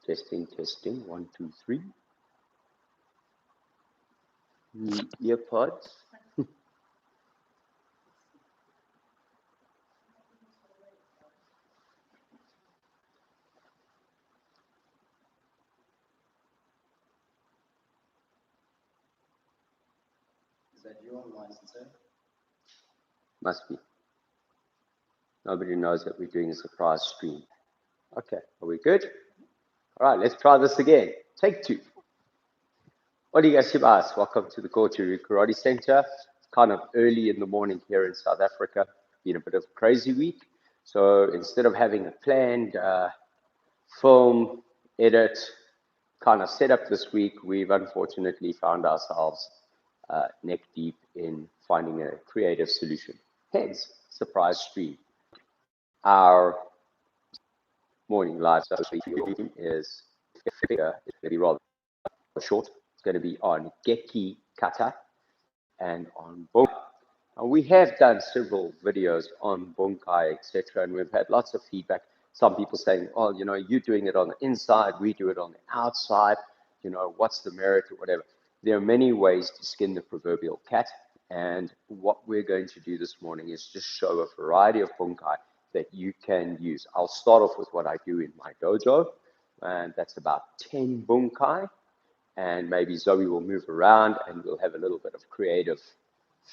Testing, testing, 1, 2, 3. Earpods. Is that you on licensing? Must be. Nobody knows that we're doing a surprise stream. Okay, are we good? All right, let's try this again. Take 2. Obrigado, welcome to the Goju Karate Center. It's kind of early in the morning here in South Africa. Been a bit of a crazy week. So instead of having a planned film, edit, kind of setup this week, we've unfortunately found ourselves neck deep in finding a creative solution. Hence, surprise stream. Our morning live stream is going to be rather short. It's going to be on Geki Kata and on Bunkai. We have done several videos on Bunkai, etc., and we've had lots of feedback. Some people saying, oh, you know, you're doing it on the inside, we do it on the outside, you know, what's the merit or whatever. There are many ways to skin the proverbial cat, and what we're going to do this morning is just show a variety of Bunkai that you can use. I'll start off with what I do in my dojo, and that's about 10 Bunkai, and maybe Zoe will move around and we'll have a little bit of creative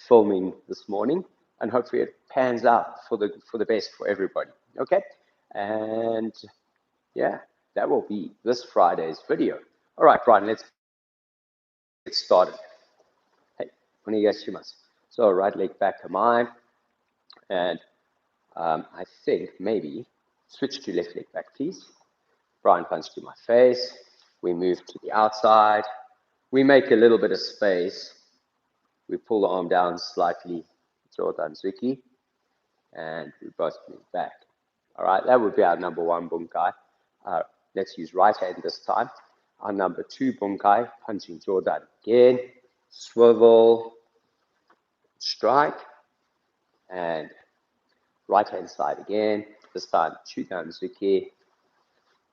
filming this morning, and hopefully it pans out for the best for everybody. Okay, and yeah, that will be this Friday's video. All right, Brian, let's get started. Hey, onegaishimasu. So right leg back to mine, and I think maybe switch to left leg back, please. Brian punch to my face. We move to the outside. We make a little bit of space. We pull the arm down slightly, Jodanzuki, and we both move back. All right, that would be our number 1 Bunkai. Let's use right hand this time. Our number 2 Bunkai, punching Jordan again, swivel, strike, and right hand side again. This time, Chudanzuki,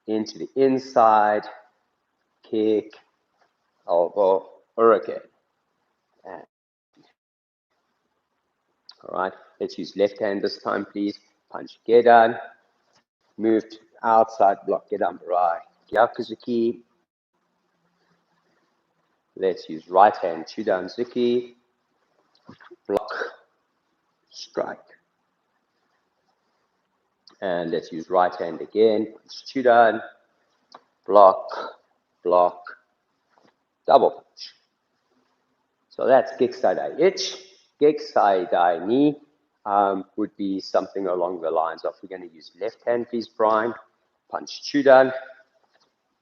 into the inside, kick, elbow, hurricane. And all right, let's use left hand this time, please. Punch Gedan, move to outside block, Gedan Barai, Gyakuzuki. Let's use right hand, Chudanzuki, block, strike. And let's use right hand again, punch Chudan, block, block, double punch. So that's Gekisai Dai Ich. Gekisai Dai Ni would be something along the lines of, we're going to use left hand, please, Brian. Punch Chudan,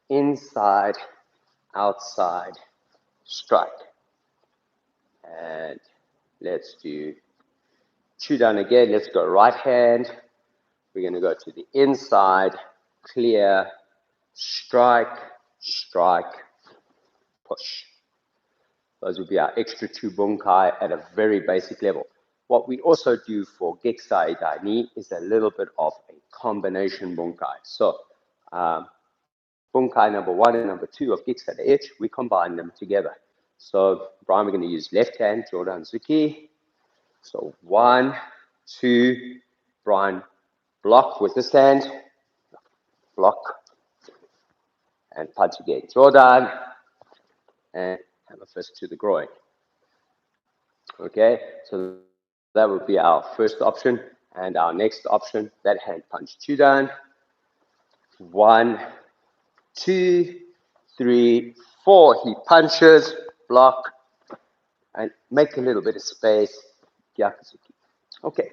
inside, outside, strike. And let's do Chudan again. Let's go right hand. We're going to go to the inside, clear, strike, strike, push. Those would be our extra 2 Bunkai at a very basic level. What we also do for Gekisai Dai Ni is a little bit of a combination Bunkai. So Bunkai number 1 and number 2 of Gekisai Dai Ich, we combine them together. So Brian, we're going to use left hand, Jodanzuki. So 1, 2, Brian, block with this hand, block, and punch again, Jordan, and have a fist to the groin. Okay, so that would be our first option. And our next option, that hand punch Chudan. 1, 2, 3, 4. He punches, block, and make a little bit of space. Gyakuzuki. Okay,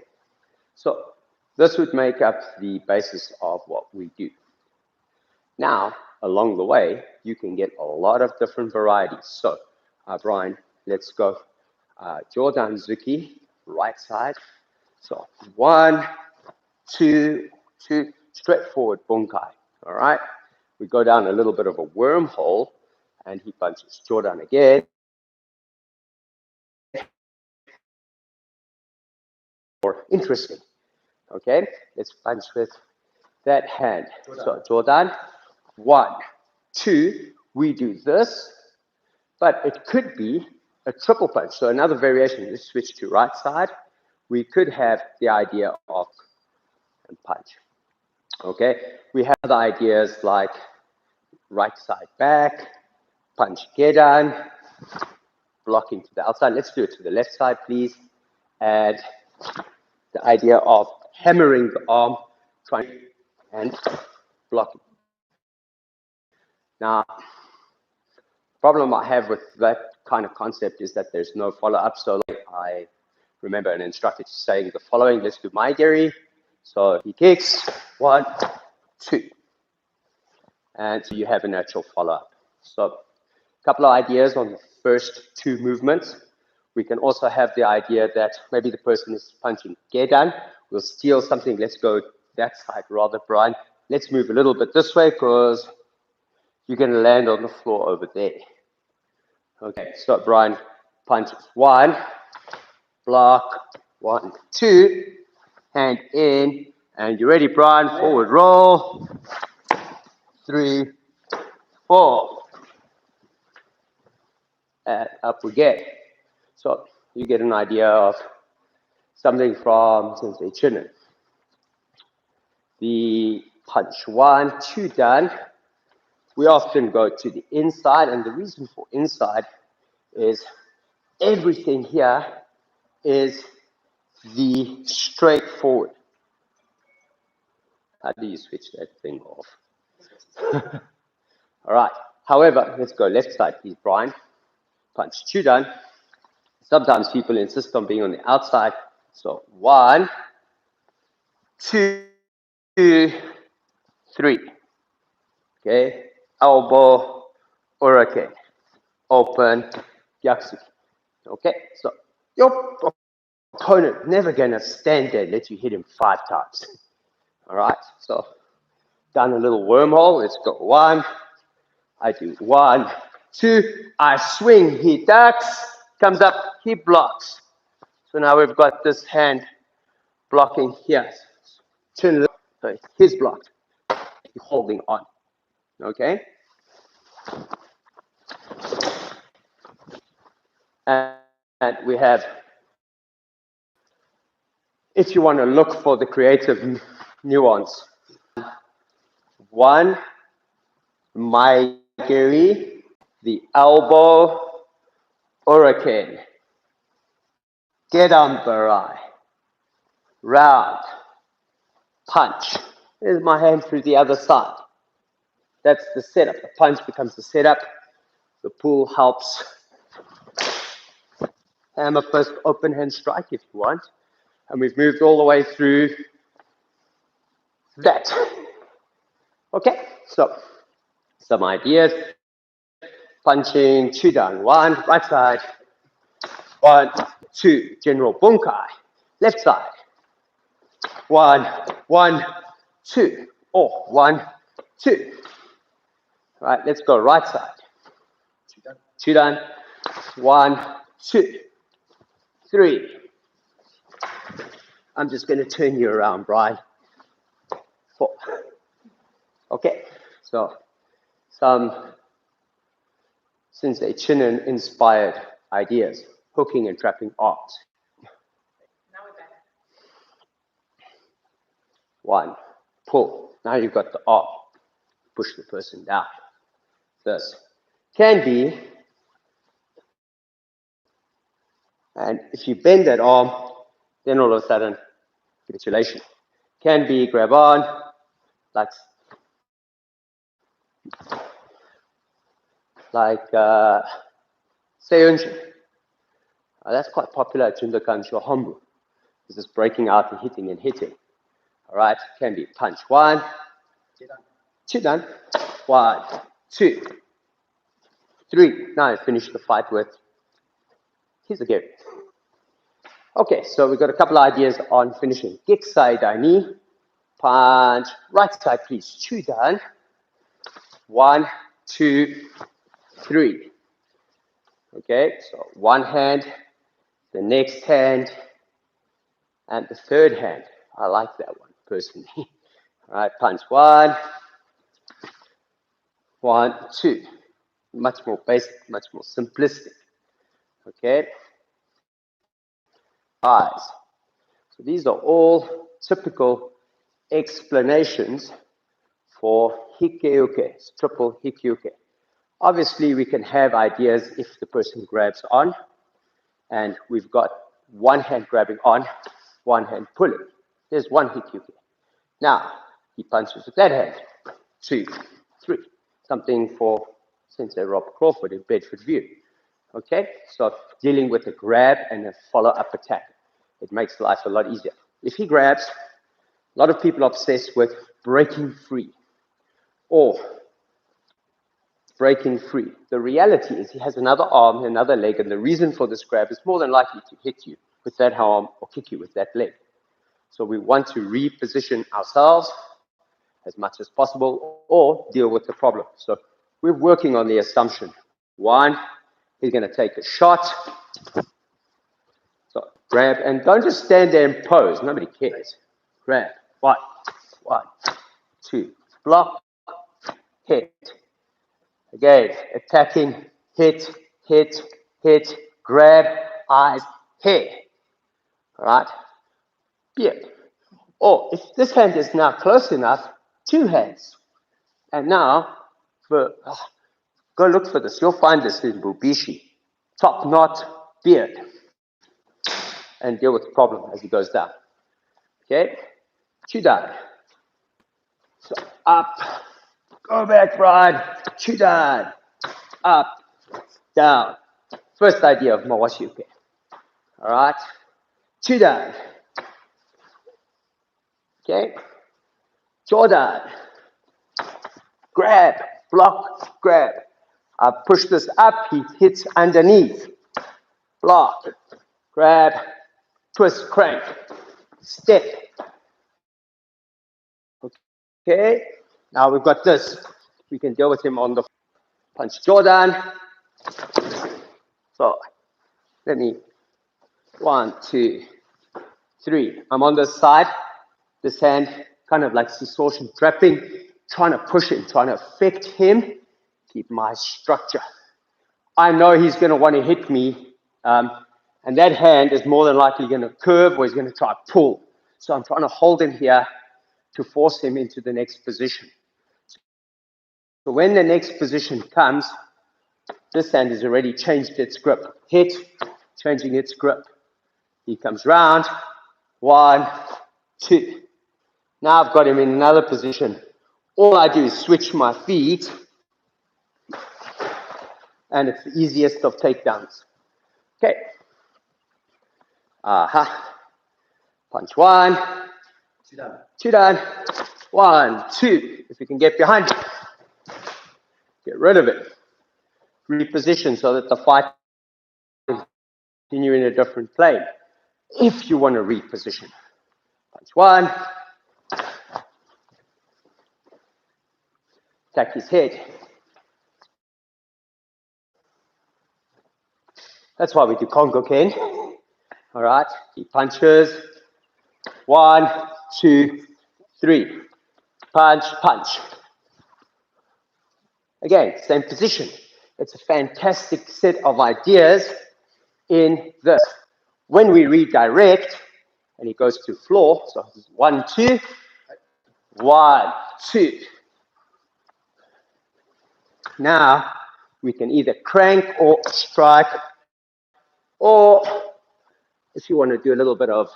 so this would make up the basis of what we do. Now, along the way, you can get a lot of different varieties. So, Brian, let's go. Jodanzuki, right side. So 1, 2, 2, straight forward Bunkai. All right. We go down a little bit of a wormhole, and he punches Jordan again. More interesting. Okay. Let's punch with that hand. So Jordan, 1, 2, we do this, but it could be a triple punch. So another variation, let's switch to right side. We could have the idea of punch. Okay, we have other ideas like right side back, punch gedan, blocking to the outside. Let's do it to the left side, please. And the idea of hammering the arm, trying and blocking. Now, problem I have with that kind of concept is that there's no follow-up. So I remember an instructor saying the following. Let's do my Gary. So he kicks, 1, 2. And so you have a natural follow-up. So a couple of ideas on the first 2 movements. We can also have the idea that maybe the person is punching gedan. We'll steal something. Let's go that side rather, Brian. Let's move a little bit this way because you're going to land on the floor over there. Okay, so Brian punches 1, block, 1, 2, hand in, and you ready, Brian? Forward roll, 3, 4, and up we get. So you get an idea of something from Sensei Chinen. The punch 1, 2 done. We often go to the inside, and the reason for inside is everything here is the straightforward. How do you switch that thing off? All right. However, let's go left side, please, Brian. Punch 2 done. Sometimes people insist on being on the outside. So 1, 2, 3. Okay. Elbow, hurricane. Open, yaksuki. Okay. So your opponent never gonna stand there and let you hit him 5 times. All right. So down a little wormhole. Let's go 1. I do 1, 2. I swing. He ducks. Comes up. He blocks. So now we've got this hand blocking here. Turn it. So he's blocked. He's holding on. Okay. And we have, if you want to look for the creative nuance, 1, Maigiri, the elbow, hurricane, gedan barai, round, punch. There's my hand through the other side. That's the setup. The punch becomes the setup. The pull helps. Hammer first, open hand strike if you want. And we've moved all the way through that. Okay, so some ideas. Punching 2 down, 1, right side, 1, 2, general bunkai, left side, 1, 1, 2, or 1, 2. All right, let's go right side. 2 down, 1, 2, 3. I'm just going to turn you around, Brian. 4. Okay, so some Sensei Chinen inspired ideas, hooking and trapping arms. Now we're back. 1, pull. Now you've got the arm. Push the person down. This can be, and if you bend that arm, then all of a sudden, capitulation. Can be grab on, like Seiyunshin. That's quite popular at Jundokan Shohombu. This is breaking out and hitting and hitting. All right, can be punch 1, 2 done, 1, 2, 3. Now I finish the fight with, here's the game. Okay, so we've got a couple of ideas on finishing. Gekisai Daini, punch, right side please, 2 done, 1, 2, 3. Okay, so one hand, the next hand, and the third hand. I like that one personally. All right, punch 1, 1, 2. Much more basic, much more simplistic. Okay. Eyes. So these are all typical explanations for hikeuke, triple hikeuke. Obviously, we can have ideas if the person grabs on, and we've got one hand grabbing on, one hand pulling. There's one hikeuke. Now, he punches with that hand. 2, 3. Something for Sensei Rob Crawford in Bedford View. Okay, so dealing with a grab and a follow-up attack. It makes life a lot easier. If he grabs, a lot of people are obsessed with breaking free or breaking free. The reality is he has another arm, another leg, and the reason for this grab is more than likely to hit you with that arm or kick you with that leg. So we want to reposition ourselves as much as possible or deal with the problem. So we're working on the assumption. 1, he's going to take a shot. So grab, and don't just stand there and pose. Nobody cares. Grab. 1, 2. Block. Hit. Again, attacking. Hit. Hit. Hit. Grab. Eyes. Hit. All right. Beard. Or if this hand is now close enough, 2 hands. And now, go look for this. You'll find this in Bubishi. Top knot, beard. And deal with the problem as he goes down. Okay? Chudan. So up. Go back, Brian. Chudan. Up. Down. First idea of Mawashi Uke. All right? Chudan. Okay? Jordan. Grab. Block. Grab. I push this up. He hits underneath. Block. Grab. Twist. Crank. Step. Okay? Now we've got this. We can deal with him on the punch. Jordan. So, let me. 1, 2, 3. I'm on this side. This hand, kind of like distortion, trapping, trying to push him, trying to affect him. Keep my structure. I know he's going to want to hit me, and that hand is more than likely going to curve or he's going to try to pull. So I'm trying to hold him here to force him into the next position. So when the next position comes, this hand has already changed its grip. Hit, changing its grip. He comes round. 1, 2. Now I've got him in another position. All I do is switch my feet, and it's the easiest of takedowns. Okay. Aha. Punch 1. 2 down. 2 down. 1, 2. If you can get behind it, get rid of it. Reposition so that the fight can continue in a different plane. If you want to reposition. Punch 1. Attack his head. That's why we do Congo Ken. All right. He punches. 1, 2, 3. Punch, punch. Again, same position. It's a fantastic set of ideas in this. When we redirect, and he goes to floor, so 1, 2, 1, 2. Now, we can either crank or strike, or if you want to do a little bit of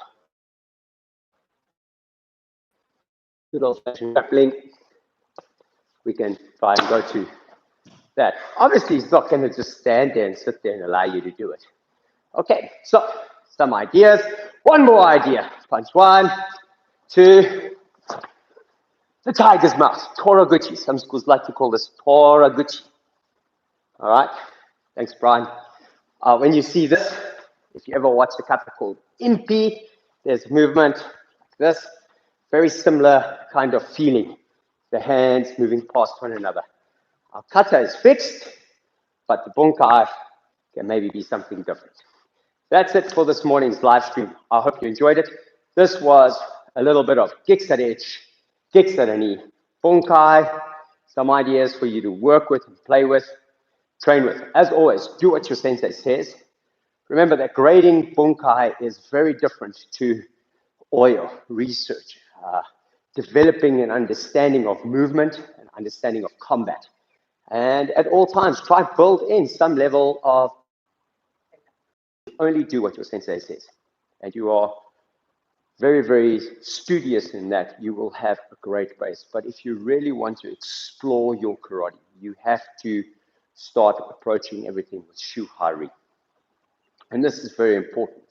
good old-fashioned grappling, we can try and go to that. Obviously, he's not going to just stand there and sit there and allow you to do it. Okay, so some ideas. One more idea. Punch 1, 2. The tiger's mouth, Toraguchi. Some schools like to call this Toraguchi. All right, thanks, Brian. When you see this, if you ever watch a kata called Impi, there's movement like this. Very similar kind of feeling. The hands moving past one another. Our kata is fixed, but the bunkai can maybe be something different. That's it for this morning's live stream. I hope you enjoyed it. This was a little bit of Gekisai, Gekisai, Bunkai, some ideas for you to work with and play with, train with. As always, do what your sensei says. Remember that grading bunkai is very different to oil research, developing an understanding of movement, an understanding of combat. And at all times, try to build in some level of only do what your sensei says. And you are very, very studious in that, you will have a great base. But if you really want to explore your karate, you have to start approaching everything with Shuhari. And this is very important.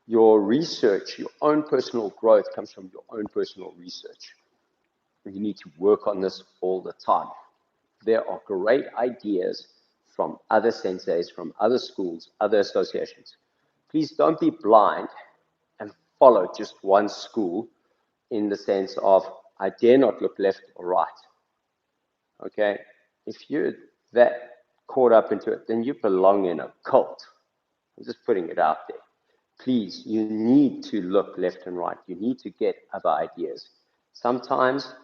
Your research, your own personal growth comes from your own personal research. You need to work on this all the time. There are great ideas from other senseis, from other schools, other associations. Please don't be blind and follow just one school in the sense of, I dare not look left or right. Okay? If you're that caught up into it, then you belong in a cult. I'm just putting it out there. Please, you need to look left and right. You need to get other ideas. Sometimes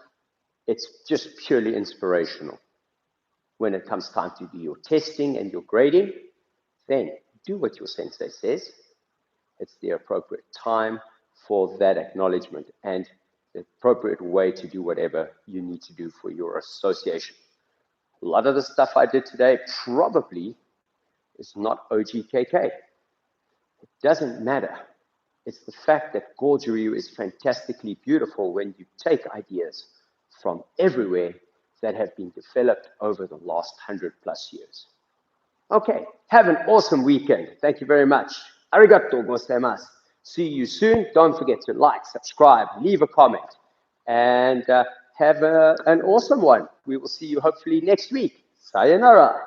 it's just purely inspirational. When it comes time to do your testing and your grading, then do what your sensei says. It's the appropriate time for that acknowledgement and the appropriate way to do whatever you need to do for your association. A lot of the stuff I did today probably is not OGKK. It doesn't matter. It's the fact that Goju is fantastically beautiful when you take ideas from everywhere that have been developed over the last 100+ years. Okay, have an awesome weekend. Thank you very much. Arigatou gozaimasu. See you soon. Don't forget to like, subscribe, leave a comment, and have an awesome one. We will see you hopefully next week. Sayonara.